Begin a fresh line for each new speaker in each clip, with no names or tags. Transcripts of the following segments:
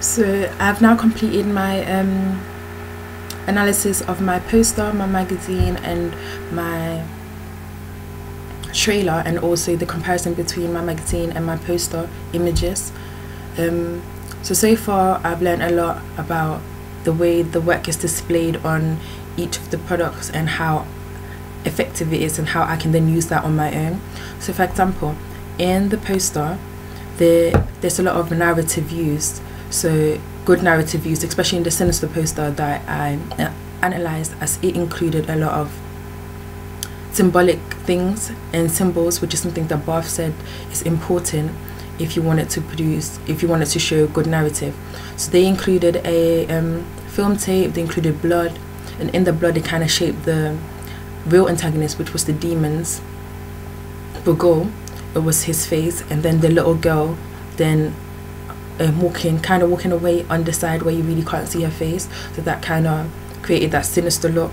So I've now completed my analysis of my poster, my magazine, and my trailer, and also the comparison between my magazine and my poster images. So far I've learned a lot about the way the work is displayed on each of the products and how effective it is, and how I can then use that on my own. So for example, in the poster there's a lot of narrative used, so good narrative used, especially in the Sinister poster that I analysed, as it included a lot of symbolic things and symbols, which is something that Bath said is important if you wanted to show good narrative. So they included a film tape, they included blood, and in the blood they kind of shaped the real antagonist, which was the demon's Bughuul. It was his face, and then the little girl then walking away on the side where you really can't see her face, so that kind of created that sinister look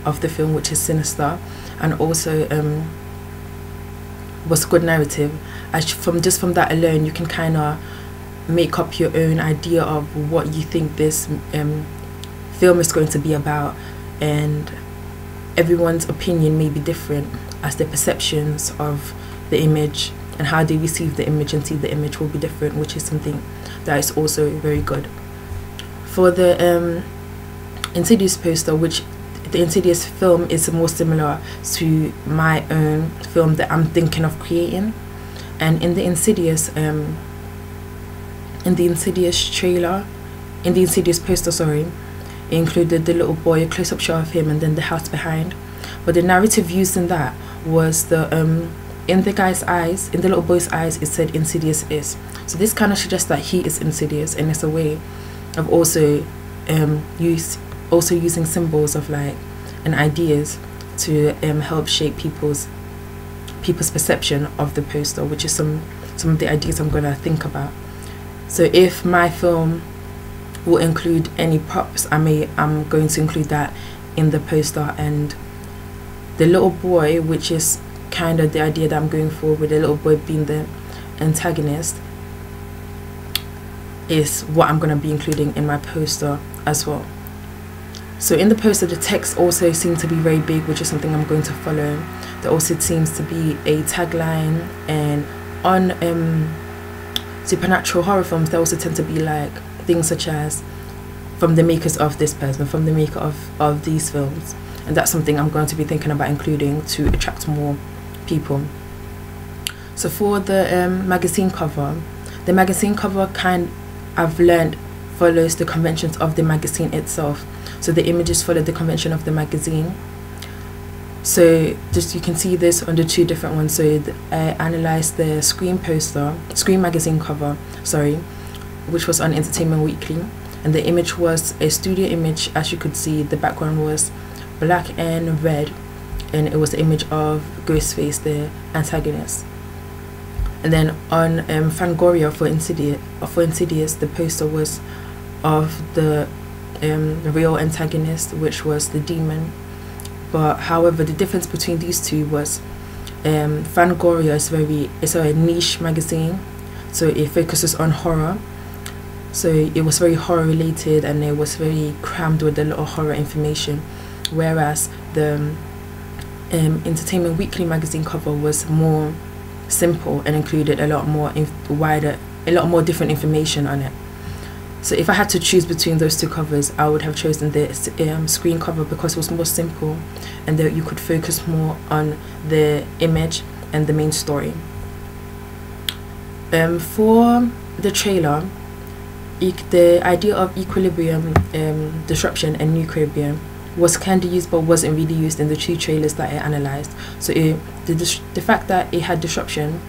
of the film, which is sinister, and also was good narrative. From that alone, you can kind of make up your own idea of what you think this film is going to be about, and everyone's opinion may be different as their perceptions of the image and how they receive the image and see the image will be different, which is something that is also very good. For the Insidious poster, which the Insidious film is more similar to my own film that I'm thinking of creating, and in the Insidious trailer, in the Insidious poster, sorry, it included the little boy, a close-up shot of him, and then the house behind. But the narrative used in that was the in the guy's eyes, in the little boy's eyes, it said Insidious is. So this kind of suggests that he is insidious, and it's a way of also using symbols of like and ideas to help shape people's perception of the poster, which is some of the ideas I'm gonna think about. So if my film will include any props, I'm going to include that in the poster. And the little boy, which is kind of the idea that I'm going for, with the little boy being the antagonist, is what I'm going to be including in my poster as well. So in the poster, the text also seemed to be very big, which is something I'm going to follow. There also seems to be a tagline, and on supernatural horror films there also tend to be like things such as from the makers of this person, from the maker of these films, and that's something I'm going to be thinking about including to attract more people. So for the magazine cover, I've learned follows the conventions of the magazine itself. So the images follow the convention of the magazine. So just you can see this on the two different ones. So I analysed the Scream magazine cover, sorry, which was on Entertainment Weekly, and the image was a studio image. As you could see, the background was black and red, and it was the image of Ghostface, the antagonist. And then on Fangoria for Insidious, the poster was of the real antagonist, which was the demon. But however, the difference between these two was Fangoria is a niche magazine, so it focuses on horror. So it was very horror related, and it was very crammed with a lot of horror information, whereas the Entertainment Weekly magazine cover was more simple and included a lot more different information on it. So if I had to choose between those two covers, I would have chosen the screen cover because it was more simple, and that you could focus more on the image and the main story. For the trailer, the idea of equilibrium, disruption, and nuclearium was kind of used, but wasn't really used in the two trailers that I analysed. So the fact that it had disruption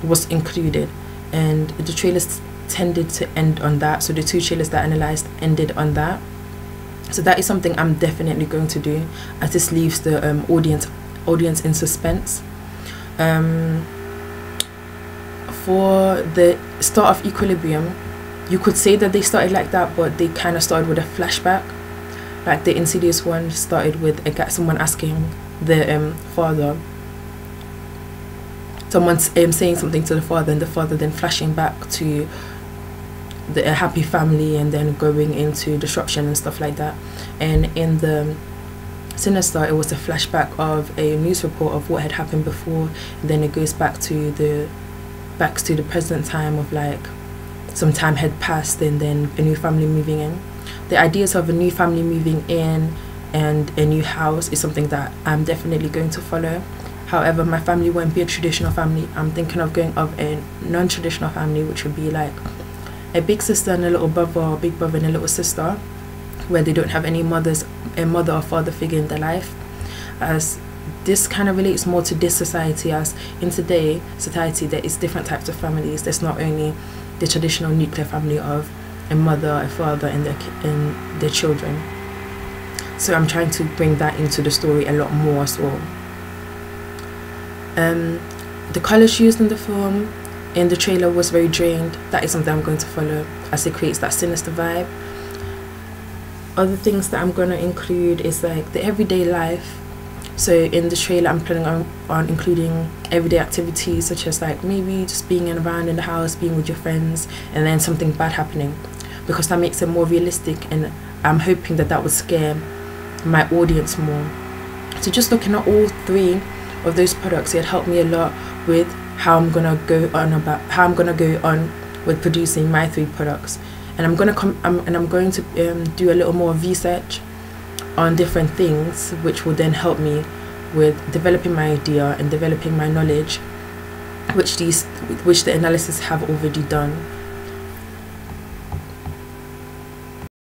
was included, and the trailers tended to end on that. So the two trailers that I analysed ended on that. So that is something I'm definitely going to do, as this leaves the audience in suspense. For the start of Equilibrium, you could say that they started like that, but they kind of started with a flashback. Like the Insidious one started with someone asking the father, someone's saying something to the father, and the father then flashing back to a happy family and then going into disruption and stuff like that. And in the Sinister, it was a flashback of a news report of what had happened before, and then it goes back to the present time of like some time had passed and then a new family moving in. The ideas of a new family moving in and a new house is something that I'm definitely going to follow. However, my family won't be a traditional family. I'm thinking of going of a non-traditional family, which would be like a big sister and a little brother, or a big brother and a little sister, where they don't have any mother or father figure in their life. As this kind of relates more to this society, as in today's society there is different types of families. There's not only the traditional nuclear family of a mother, a father and their children. So I'm trying to bring that into the story a lot more as well. The colours used in the film, in the trailer, was very drained. That is something I'm going to follow, as it creates that sinister vibe. Other things that I'm going to include is like the everyday life. So in the trailer I'm planning on including everyday activities, such as like maybe just being around in the house, being with your friends, and then something bad happening, because that makes it more realistic, and I'm hoping that that would scare my audience more. So just looking at all three of those products, it helped me a lot with how I'm gonna go on with producing my 3 products. And I'm going to do a little more research on different things, which will then help me with developing my idea and developing my knowledge, which the analysis have already done.